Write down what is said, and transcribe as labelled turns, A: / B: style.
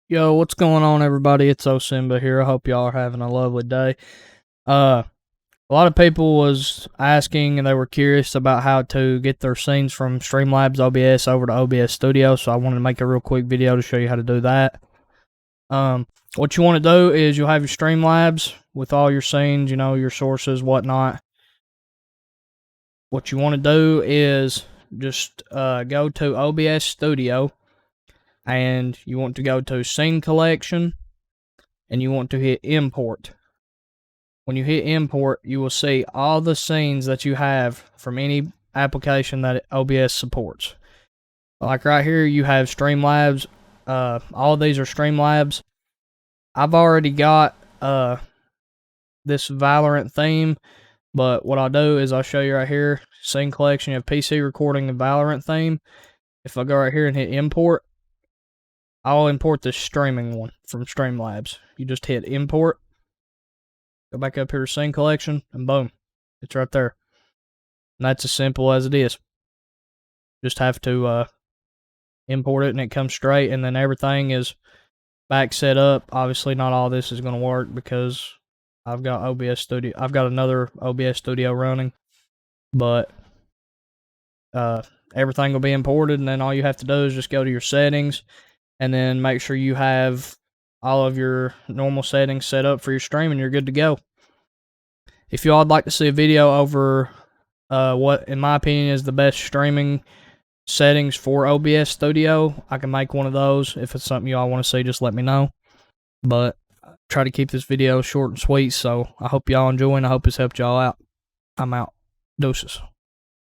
A: Yo, what's going on, everybody? It's Osimba here. I hope y'all are having a lovely day. A lot of people was asking and they were curious about how to get their scenes from Streamlabs OBS over to OBS Studio, so I wanted to make a real quick video to show you how to do that. What you want to do is you'll have your Streamlabs with all your scenes, your sources, whatnot. What you want to do is just go to OBS Studio, and you want to go to Scene Collection, and you want to hit Import. When you hit Import, you will see all the scenes that you have from any application that OBS supports. Like right here, you have Streamlabs. All of these are Streamlabs. I've already got this Valorant theme, but what I'll do is I'll show you right here, Scene Collection, you have PC recording and Valorant theme. If I go right here and hit Import, I'll import this streaming one from Streamlabs. You just hit Import. Go back up here to Scene Collection, and boom, it's right there. And that's as simple as it is. Just have to import it, and it comes straight, and then everything is back set up. Obviously, not all this is going to work because I've got OBS Studio. I've got another OBS Studio running, but everything will be imported, and then all you have to do is just go to your settings, and then make sure you have all of your normal settings set up for your stream, and you're good to go. If y'all would like to see a video over what, in my opinion, is the best streaming settings for OBS Studio, I can make one of those. If it's something y'all want to see, just let me know. But try to keep this video short and sweet, so I hope y'all enjoy, and I hope it's helped y'all out. I'm out. Deuces.